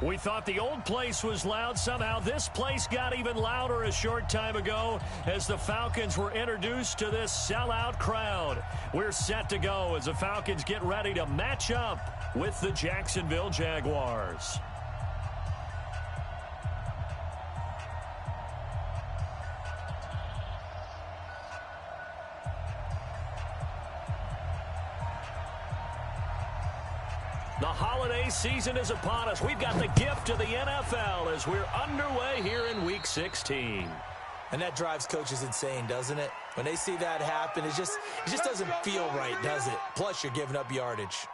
We thought the old place was loud. Somehow this place got even louder a short time ago as the Falcons were introduced to this sellout crowd. We're set to go as the Falcons get ready to match up with the Jacksonville Jaguars. The holiday season is upon us. We've got the gift of the NFL as we're underway here in Week 16. And that drives coaches insane, doesn't it? When they see that happen, it just doesn't feel right, does it? Plus, you're giving up yardage.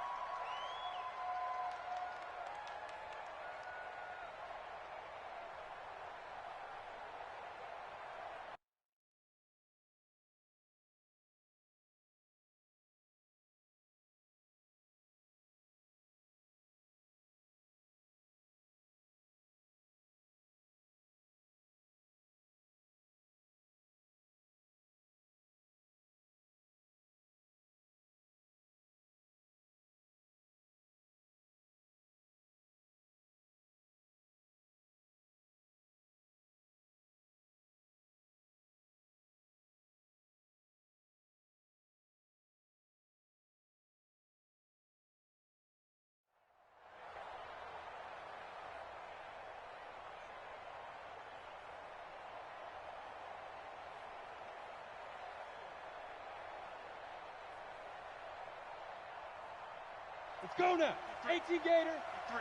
Let's go now. 18 Gator. 3,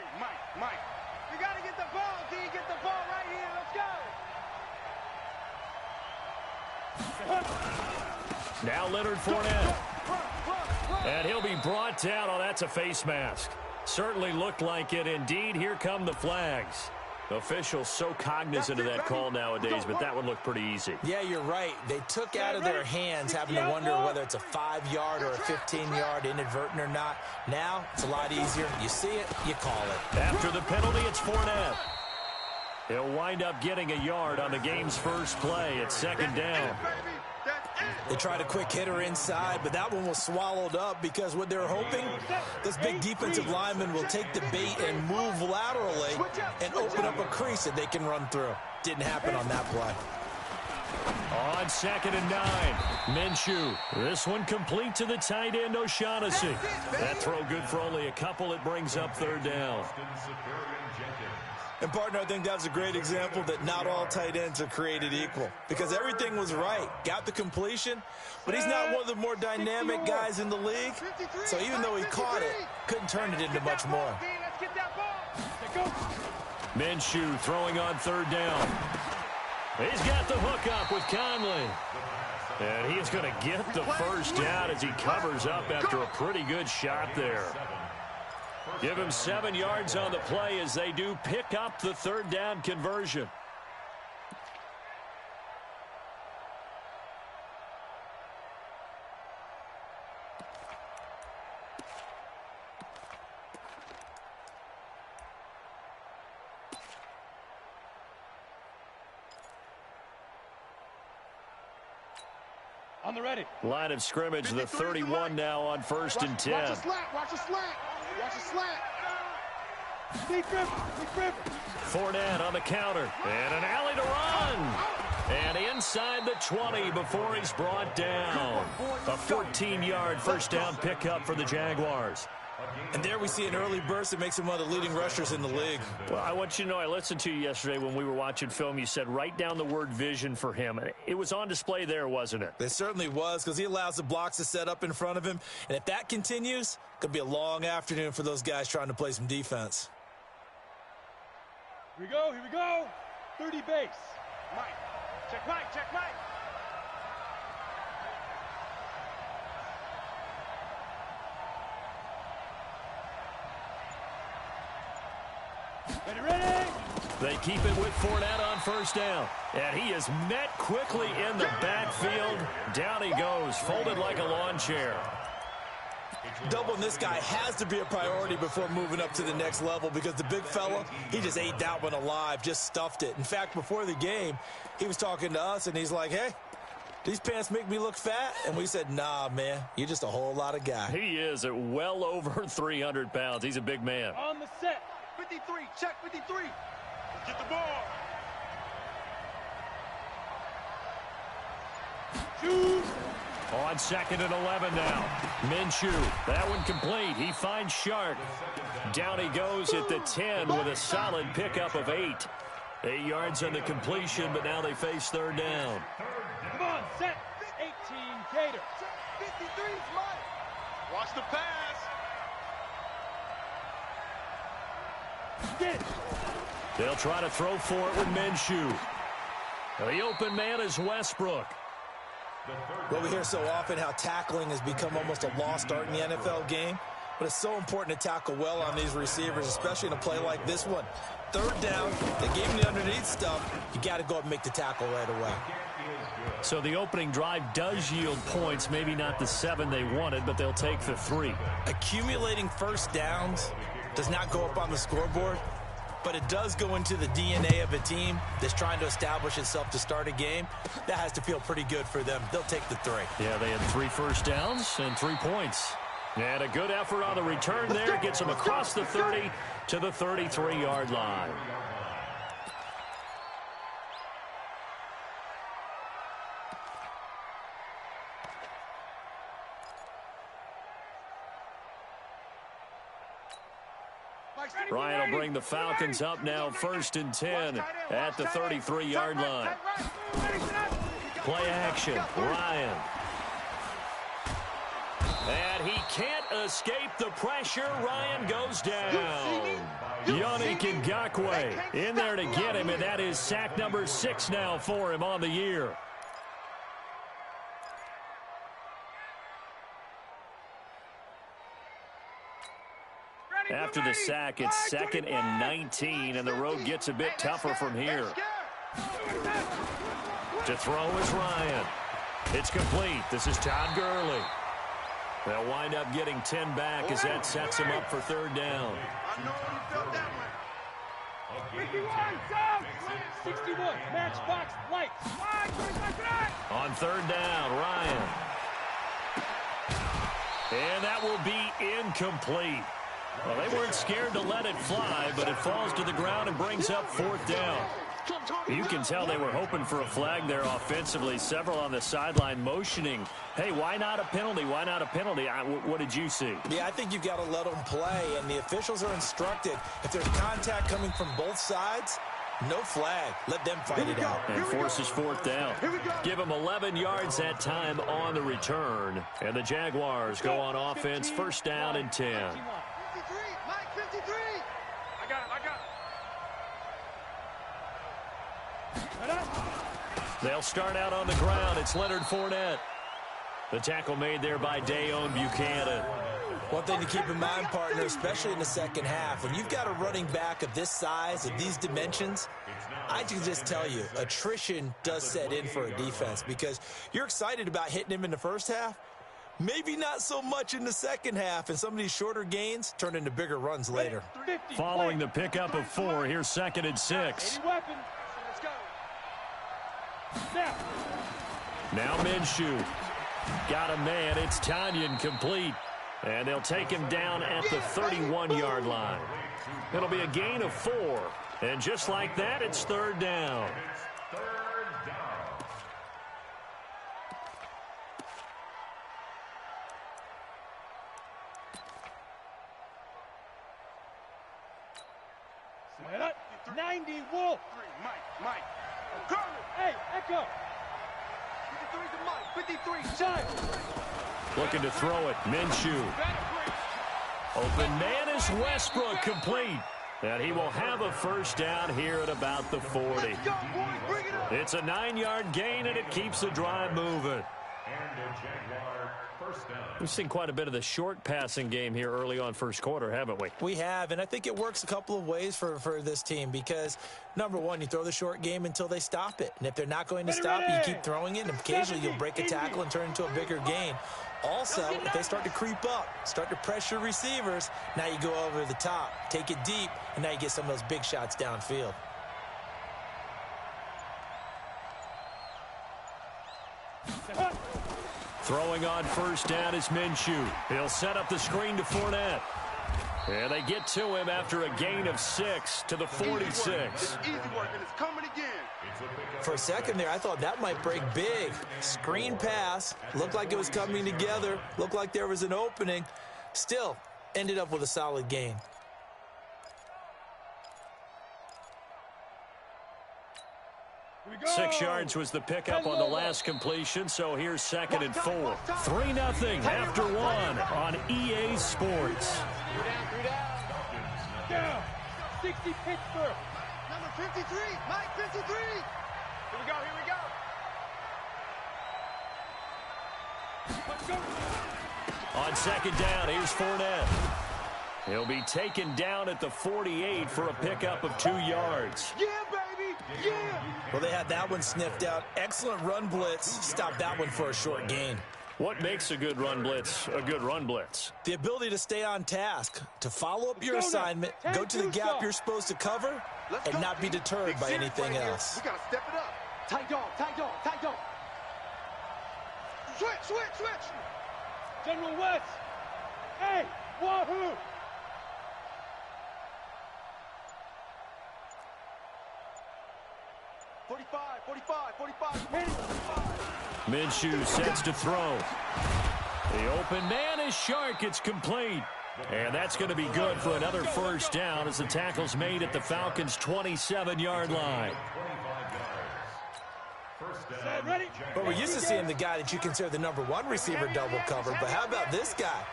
Mike. You got to get the ball, D. Get the ball right here. Let's go. Now Leonard Fournette. And he'll be brought down. Oh, that's a face mask. Certainly looked like it. Indeed, here come the flags. Officials so cognizant of that call nowadays, but that would look pretty easy. Yeah, you're right. They took out of their hands having to wonder whether it's a 5-yard or a 15-yard inadvertent or not. Now, it's a lot easier. You see it, you call it. After the penalty, it's Fournette. He'll wind up getting a yard on the game's first play. It's second down. They tried a quick hitter inside, but that one was swallowed up because what they're hoping, this big defensive lineman will take the bait and move laterally and open up a crease that they can run through. Didn't happen on that play. On 2nd and 9, Minshew. This one complete to the tight end, O'Shaughnessy. That throw good for only a couple. It brings up 3rd down. And, partner, I think that's a great example that not all tight ends are created equal because everything was right. Got the completion, but he's not one of the more dynamic guys in the league. So even though he caught it, couldn't turn it into much more. Minshew throwing on 3rd down. He's got the hook up with Conley. And he is going to get the first down as he covers up after a pretty good shot there. Give him 7 yards on the play as they do pick up the 3rd down conversion. On the ready. Line of scrimmage, the 31 now on 1st and 10. Watch a slant. Watch a slant. Watch a slant. Deep river. Fournette on the counter. And an alley to run. And inside the 20 before he's brought down. A 14-yard first down pickup for the Jaguars. And there we see an early burst that makes him one of the leading rushers in the league. Well, I want you to know, I listened to you yesterday when we were watching film. You said write down the word vision for him. It was on display there, wasn't it? It certainly was because he allows the blocks to set up in front of him. And if that continues, it could be a long afternoon for those guys trying to play some defense. Here we go. 30 base. Mike. Check Mike. Ready? They keep it with Fournette on 1st down. And he is met quickly in the backfield. Down he goes, folded like a lawn chair. Doubling this guy has to be a priority before moving up to the next level because the big fella, he just ate that one alive, just stuffed it. In fact, before the game, he was talking to us, and he's like, hey, these pants make me look fat? And we said, nah, man, you're just a whole lot of guy. He is at well over 300 pounds. He's a big man. On the set. 53. Check 53. Let's get the ball. Shoot. On 2nd and 11 now. Minshew, that one complete. He finds Shark. Down he goes at the 10 with a solid pickup of 8. 8 yards on the completion, but now they face 3rd down. Come on, set. 18, Gator. 53's mine. Watch the pass. Get it. They'll try to throw for it with Minshew. The open man is Westbrook. Well, we hear so often how tackling has become almost a lost art in the NFL game, but it's so important to tackle well on these receivers, especially in a play like this one. 3rd down, they gave him the underneath stuff. You got to go up and make the tackle right away. So the opening drive does yield points, maybe not the 7 they wanted, but they'll take the 3. Accumulating first downs does not go up on the scoreboard, but it does go into the DNA of a team that's trying to establish itself to start a game. That has to feel pretty good for them. They'll take the 3. Yeah, they had 3 first downs and 3 points. And a good effort on the return there. Gets them across the 30 to the 33-yard line. Ryan will bring the Falcons up now 1st and 10 at the 33-yard line. Play action, Ryan. And he can't escape the pressure. Ryan goes down. Yannick Ngakoue in there to get him, and that is sack number 6 now for him on the year. After the sack, it's 2nd and 19, and the road gets a bit tougher from here. To throw is Ryan. It's complete. This is Todd Gurley. They'll wind up getting 10 back as that sets him up for 3rd down. I know you felt that one. 61, matchbox, lights. On 3rd down, Ryan. And that will be incomplete. Well, they weren't scared to let it fly, but it falls to the ground and brings up 4th down. You can tell they were hoping for a flag there offensively. Several on the sideline motioning, hey, why not a penalty? Why not a penalty? What did you see? Yeah, I think you've got to let them play, and the officials are instructed. If there's contact coming from both sides, no flag. Let them fight it out. And forces 4th down. Give them 11 yards that time on the return. And the Jaguars go on offense, 1st down and 10. 53, Mike, 53. I got it. They'll start out on the ground. It's Leonard Fournette. The tackle made there by Dayon Buchanan. One thing to keep in mind, partner, especially in the second half, when you've got a running back of this size, of these dimensions, I can just tell you, attrition does set in for a defense because you're excited about hitting him in the first half. Maybe not so much in the second half, and some of these shorter gains turn into bigger runs later. Following the pickup of 4, here's 2nd and 6. Now Minshew. Got a man. It's Tanyan complete. And they'll take him down at the 31-yard line. It'll be a gain of 4. And just like that, it's 3rd down. Set up. 90 Wolf. Mike. Hey, Echo. 53 to Mike. 53. Shot. Looking to throw it. Minshew. Open man is Westbrook complete. And he will have a 1st down here at about the 40. It's a 9-yard gain, and it keeps the drive moving. We've seen quite a bit of the short passing game here early on first quarter, haven't we? We have, and I think it works a couple of ways for this team because, number one, you throw the short game until they stop it. And if they're not going to stop it, you keep throwing it, and occasionally you'll break a tackle and turn into a bigger gain. Also, if they start to creep up, start to pressure receivers, now you go over the top, take it deep, and now you get some of those big shots downfield. Throwing on 1st down is Minshew. He'll set up the screen to Fournette. And they get to him after a gain of 6 to the 46. Easy work, and it's coming again. For a second there, I thought that might break big. Screen pass. Looked like it was coming together. Looked like there was an opening. Still, ended up with a solid gain. Here we go. 6 yards was the pickup on the last completion, so here's 2nd and 4. 3-0 after 1 on EA Sports. 3 down. Down. 60 Pittsburgh. Number 53. Mike 53. Here we go. Here we go. Let's go. On 2nd down, here's Fournette. He'll be taken down at the 48 for a pickup of 2 yards. Yeah, baby. Yeah. Well, they had that one sniffed out. Excellent run blitz. Stopped that one for a short gain. What makes a good run blitz a good run blitz? The ability to stay on task, to follow up your assignment, go to the gap you're supposed to cover, and not be deterred by anything else. We got to step it up. Tight dog, tight dog, tight dog. Switch, switch, switch. General West. Hey, wahoo. Minshew sets to throw. The open man is Shark. It's complete. And that's going to be good for another first down as the tackle's made at the Falcons' 27-yard line. But we're used to seeing the guy that you consider the number 1 receiver double covered. But how about this guy?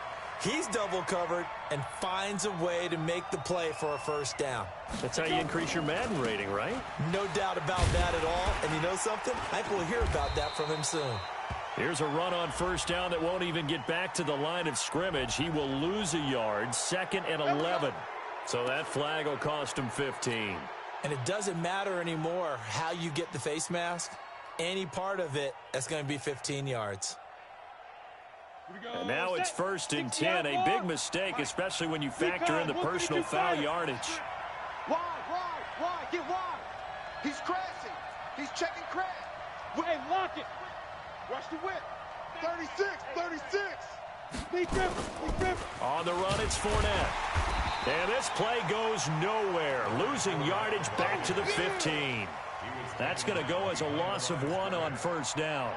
He's double covered and finds a way to make the play for a first down. That's how you increase your Madden rating, right? No doubt about that at all. And you know something? I think we'll hear about that from him soon. Here's a run on first down that won't even get back to the line of scrimmage. He will lose a yard, 2nd and 11. So that flag will cost him 15. And it doesn't matter anymore how you get the face mask. Any part of it, that's going to be 15 yards. And now it's 1st and 10. A big mistake, especially when you factor in the personal foul yardage. Wide. Get wide. He's crashing. He's checking crash. Hey, lock it. Rush the whip. 36. Be grip. On the run, it's Fournette. And this play goes nowhere. Losing yardage back to the 15. That's going to go as a loss of 1 on first down.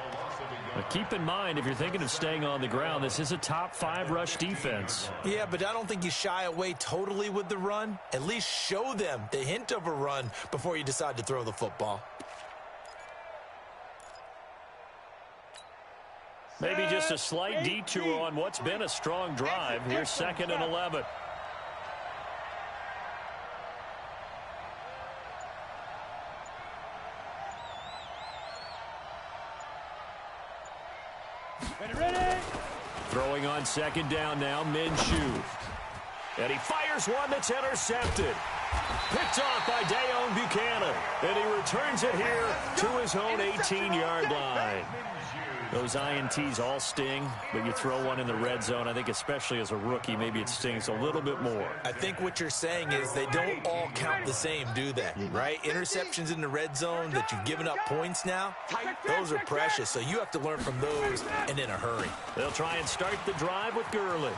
But keep in mind, if you're thinking of staying on the ground, this is a top 5 rush defense. Yeah, but I don't think you shy away totally with the run. At least show them the hint of a run before you decide to throw the football. Maybe just a slight detour on what's been a strong drive. Here's 2nd and 11. Ready. Throwing on 2nd down now, Minshew. And he fires one that's intercepted. Picked off by Dayon Buchanan. And he returns it here to his own 18-yard line. Those INTs all sting, but you throw one in the red zone, I think especially as a rookie, maybe it stings a little bit more. I think what you're saying is they don't all count the same, do they? Right? Interceptions in the red zone that you've given up points now, those are precious. So you have to learn from those and in a hurry. They'll try and start the drive with Gurley.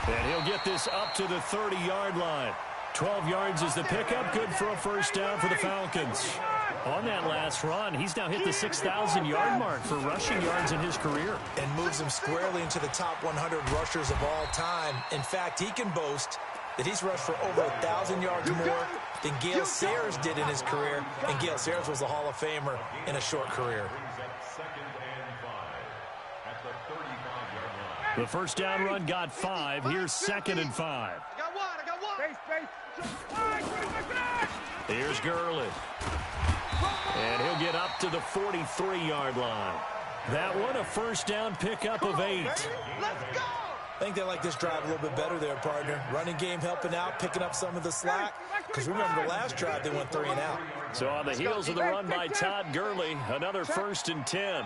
And he'll get this up to the 30-yard line. 12 yards is the pickup, good for a first down for the Falcons. On that last run, he's now hit the 6,000-yard mark for rushing yards in his career. And moves him squarely into the top 100 rushers of all time. In fact, he can boast that he's rushed for over 1,000 yards more than Gale Sayers did in his career. And Gale Sayers was a Hall of Famer in a short career. The first down run got 5. Here's 2nd and 5. I got one. Space. Here's Gurley. And he'll get up to the 43-yard line. That one, a first down pickup of 8. Let's go. I think they like this drive a little bit better there, partner. Running game helping out, picking up some of the slack. Because remember, the last drive, they went 3 and out. So on the heels of the run by Todd Gurley, another 1st and 10.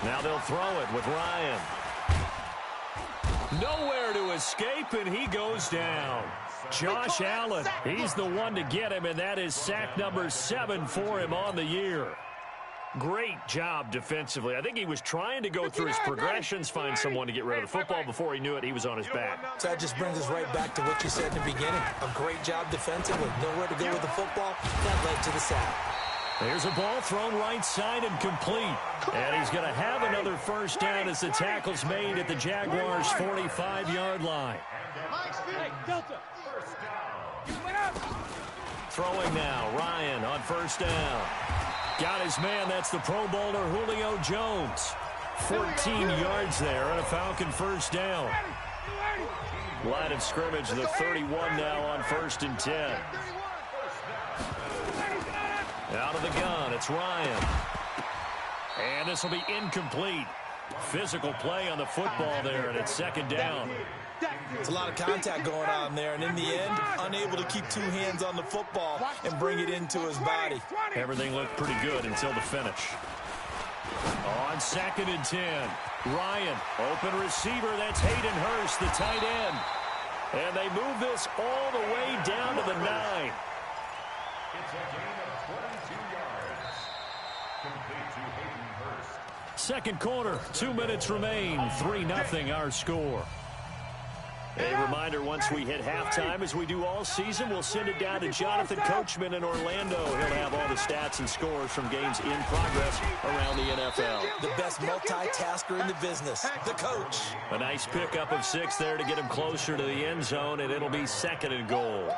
Now they'll throw it with Ryan. Nowhere to escape, and he goes down. Josh Allen, he's the one to get him, and that is sack number 7 for him on the year. Great job defensively. I think he was trying to go through his progressions, find someone to get rid of the football. Before he knew it, he was on his back. So that just brings us right back to what you said in the beginning. A great job defensively. Nowhere to go with the football. That led to the sack. There's a ball thrown right side and complete. And he's going to have another first down as the tackle's made at the Jaguars' 45-yard line. Throwing now, Ryan on first down. Got his man, that's the Pro Bowler Julio Jones. 14 yards there and a Falcon first down. Line of scrimmage, the 31 now on 1st and 10. Out of the gun, it's Ryan. And this will be incomplete. Physical play on the football there, and it's 2nd down. It's a lot of contact going on there, and in the end, unable to keep 2 hands on the football and bring it into his body. Everything looked pretty good until the finish. On 2nd and 10, Ryan, open receiver, that's Hayden Hurst, the tight end. And they move this all the way down to the 9. It's a gain of 22 yards. Complete to Hayden Hurst. Second quarter, 2 minutes remain, 3-0 our score. A reminder, once we hit halftime, as we do all season, we'll send it down to Jonathan Coachman in Orlando. He'll have all the stats and scores from games in progress around the NFL. The best multitasker in the business, the coach. A nice pickup of 6 there to get him closer to the end zone, and it'll be 2nd and goal.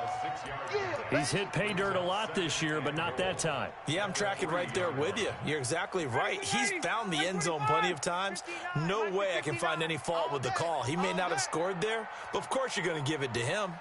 He's hit pay dirt a lot this year, but not that time. Yeah, I'm tracking right there with you. You're exactly right. He's found the end zone plenty of times. No way I can find any fault with the call. He may not have scored there, but of course you're going to give it to him.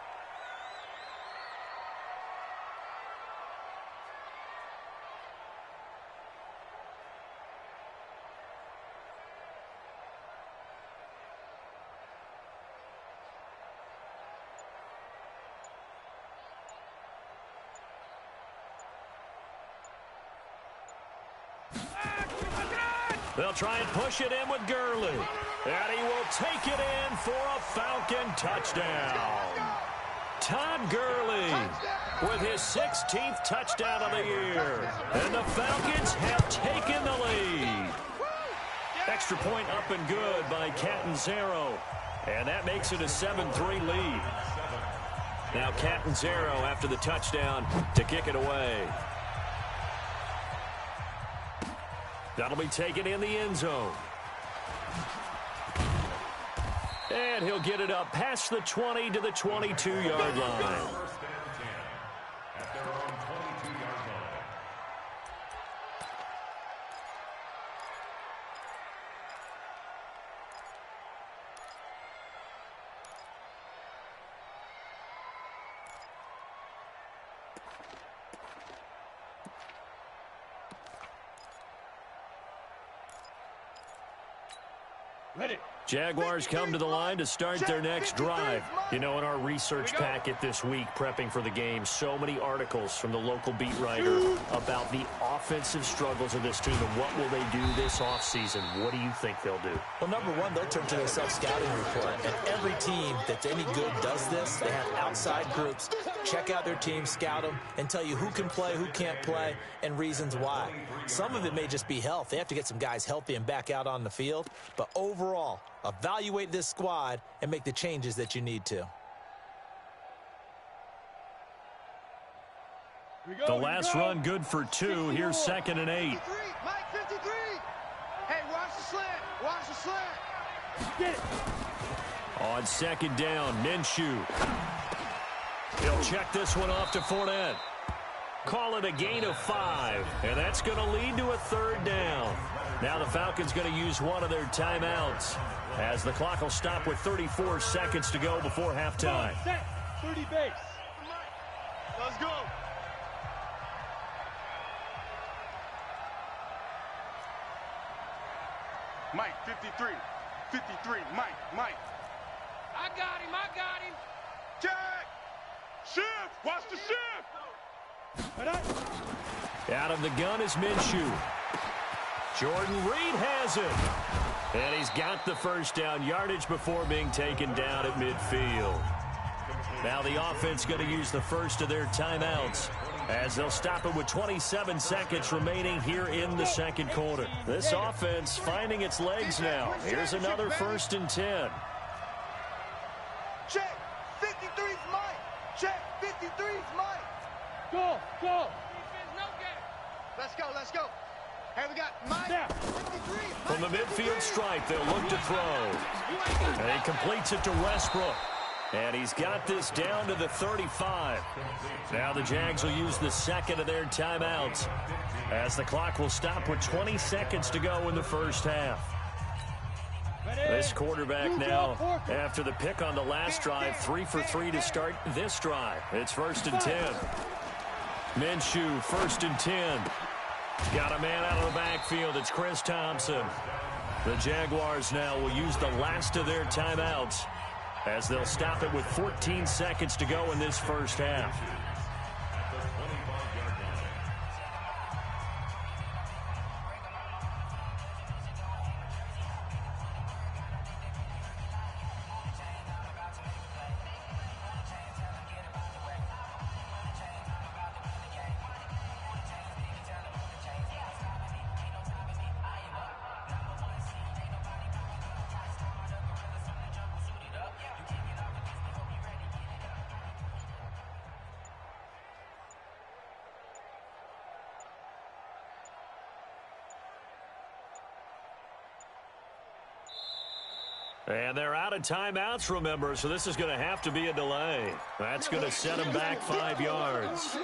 They'll try and push it in with Gurley. And he will take it in for a Falcon touchdown. Todd Gurley with his 16th touchdown of the year. And the Falcons have taken the lead. Extra point up and good by Catanzaro. And that makes it a 7-3 lead. Now Catanzaro after the touchdown to kick it away. That'll be taken in the end zone. And he'll get it up past the 20 to the 22-yard line. Jaguars come to the line to start their next drive. You know, in our research packet this week, prepping for the game, so many articles from the local beat writer about the offensive struggles of this team and what will they do this offseason. What do you think they'll do? Well, number one, they'll turn to their self-scouting report. And every team that's any good does this. They have outside groups. Check out their team, scout them, and tell you who can play, who can't play, and reasons why. Some of it may just be health. They have to get some guys healthy and back out on the field. But overall, evaluate this squad and make the changes that you need to. The last run good for 2. Here's 2nd and 8. Mike, 53. Hey, watch the slant. Watch the slant. Get it. On 2nd down, Minshew. He'll check this one off to Fournette. Call it a gain of 5, and that's going to lead to a 3rd down. Now the Falcons going to use one of their timeouts as the clock will stop with 34 seconds to go before halftime. Set. 30 base. Let's go. Mike, 53. 53. Mike. I got him. Jack. Shift. Watch the shift. Out of the gun is Minshew. Jordan Reed has it. And he's got the 1st down yardage before being taken down at midfield. Now the offense going to use the first of their timeouts as they'll stop it with 27 seconds remaining here in the second quarter. This offense finding its legs now. Here's another 1st and 10. Check. 53's Mike. Check. 53's Mike. Go. Go. Let's go. Hey, we got Mike. 53. From the midfield stripe, they'll look to throw. And he completes it to Westbrook. And he's got this down to the 35. Now the Jags will use the second of their timeouts, as the clock will stop with 20 seconds to go in the first half. This quarterback now, after the pick on the last drive, 3 for 3 to start this drive. It's 1st and 10. Minshew, 1st and 10. Got a man out of the backfield. It's Chris Thompson. The Jaguars now will use the last of their timeouts, as they'll stop it with 14 seconds to go in this first half. And they're out of timeouts, remember, so this is going to have to be a delay. That's going to set them back 5 yards.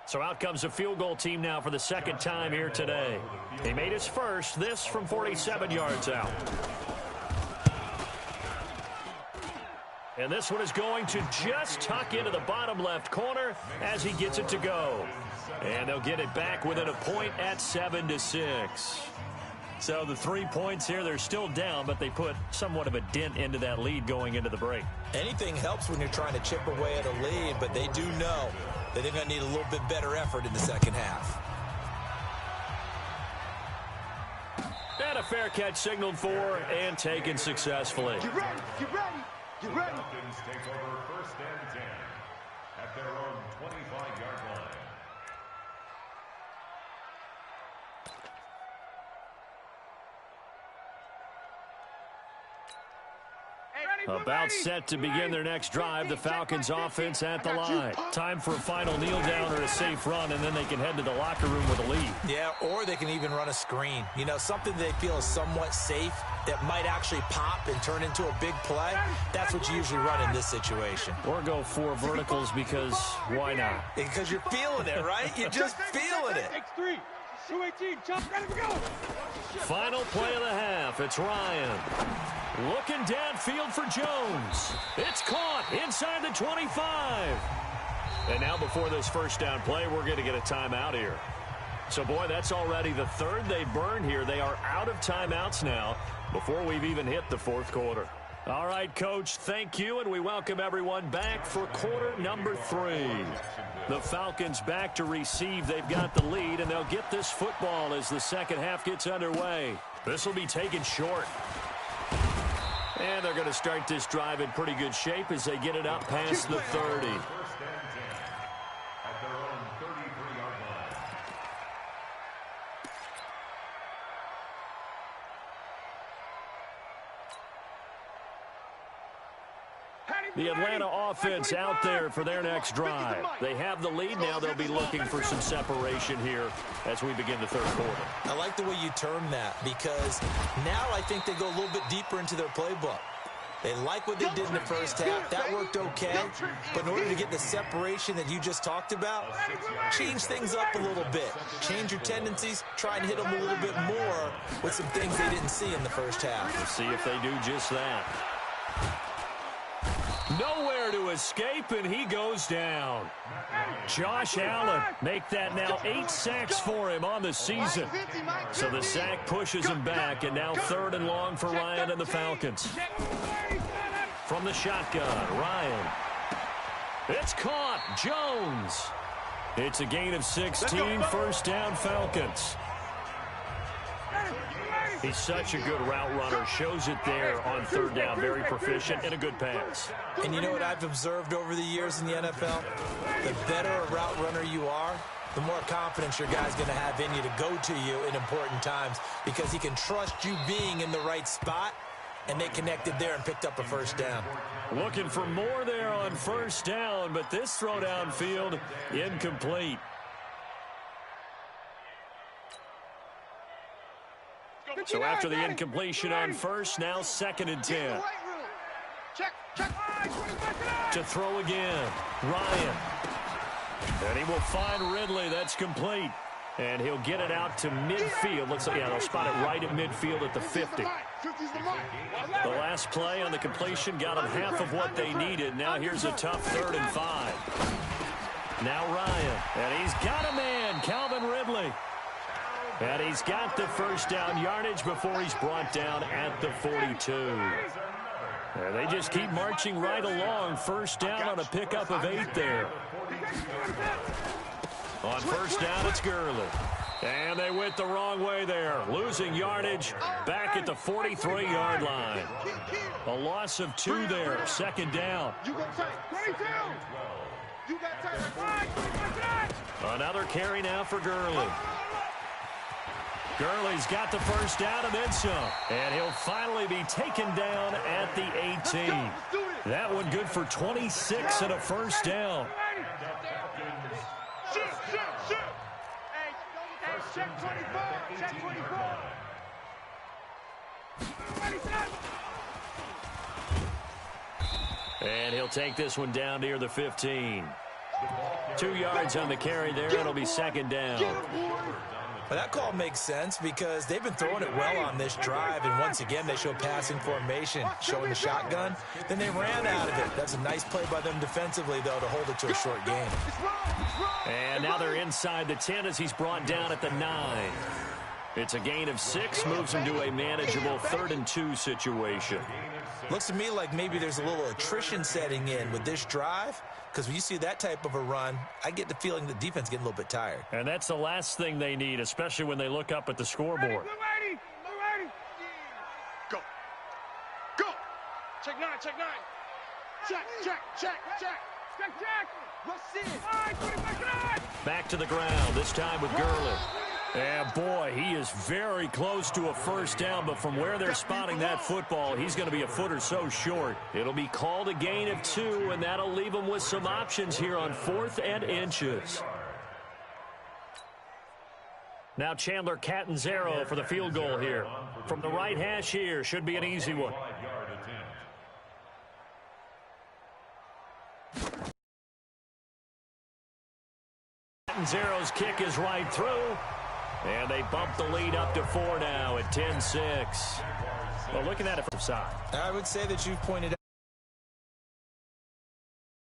So out comes a field goal team now for the second time here today. He made his first, this from 47 yards out. And this one is going to just tuck into the bottom left corner as he gets it to go. And they'll get it back within a point at 7-6. So the 3 points here, they're still down, but they put somewhat of a dent into that lead going into the break. Anything helps when you're trying to chip away at a lead, but they do know that they're going to need a little bit better effort in the second half. And a fair catch signaled for and taken successfully. Get ready. Get ready. Falcons take over 1st and 10 at their own 25-yard line. About set to begin their next drive, the Falcons offense at the line. Time for a final kneel down or a safe run, and then they can head to the locker room with a lead. Yeah, or they can even run a screen. You know, something they feel is somewhat safe that might actually pop and turn into a big play. That's what you usually run in this situation. Or go 4 verticals, because why not? Because you're feeling it, right? You're just feeling it. X3. 218. Jump. Ready to go. Final play of the half. It's Ryan. Looking downfield for Jones. It's caught inside the 25. And now before this first down play, we're going to get a timeout here. So, boy, that's already the third they burned here. They are out of timeouts now before we've even hit the fourth quarter. All right, Coach, thank you, and we welcome everyone back for quarter number 3. The Falcons back to receive. They've got the lead, and they'll get this football as the second half gets underway. This will be taken short. And they're going to start this drive in pretty good shape as they get it up past the 30. The Atlanta offense out there for their next drive. They have the lead now. They'll be looking for some separation here as we begin the third quarter. I like the way you term that, because now I think they go a little bit deeper into their playbook. They like what they did in the first half. That worked okay. But in order to get the separation that you just talked about, change things up a little bit. Change your tendencies. Try and hit them a little bit more with some things they didn't see in the first half. We'll see if they do just that. Nowhere to escape, and he goes down. Josh Allen, make that now 8 sacks for him on the season. So the sack pushes him back, and now 3rd and long for Ryan and the Falcons. From the shotgun, Ryan. It's caught. Jones. It's a gain of 16, first down Falcons. He's such a good route runner. Shows it there on third down. Very proficient and a good pass. And you know what I've observed over the years in the NFL? The better a route runner you are, the more confidence your guy's going to have in you to go to you in important times because he can trust you being in the right spot, and they connected there and picked up a first down. Looking for more there on first down, but this throw downfield incomplete. So after the incompletion on first, now 2nd and 10. To throw again, Ryan. And he will find Ridley. That's complete. And he'll get it out to midfield. Looks like, yeah, they'll spot it right at midfield at the 50. The last play on the completion got them half of what they needed. Now here's a tough 3rd and 5. Now Ryan. And he's got a man, Calvin Ridley. And he's got the first down yardage before he's brought down at the 42. And they just keep marching right along. First down on a pickup of 8 there. On first down, it's Gurley. And they went the wrong way there. Losing yardage back at the 43-yard line. A loss of 2 there. 2nd down. Another carry now for Gurley. Gurley's got the first down and then some. And he'll finally be taken down at the 18. That one good for 26 and a first down. Check 24. Check 24. And he'll take this one down near the 15. 2 yards on the carry there. It'll be 2nd down. Well, that call makes sense because they've been throwing it well on this drive, and once again they show passing formation, showing the shotgun. Then they ran out of it. That's a nice play by them defensively, though, to hold it to a short gain. And now they're inside the 10 as he's brought down at the 9. It's a gain of 6, moves him to a manageable 3rd and 2 situation. Looks to me like maybe there's a little attrition setting in with this drive, because when you see that type of a run, I get the feeling the defense getting a little bit tired. And that's the last thing they need, especially when they look up at the scoreboard. Ready. Go. Go. Check 9. Check 9. Check. What's in? Back to the ground, this time with Gurley. And boy, he is very close to a first down, but from where they're spotting that football, he's going to be a foot or so short. It'll be called a gain of 2, and that'll leave him with some options here on 4th and inches. Now Chandler Catanzaro for the field goal here. From the right hash here, should be an easy one. Catanzaro's kick is right through. And they bump the lead up to 4 now at 10-6. Well, looking at it from the side, I would say that you've pointed out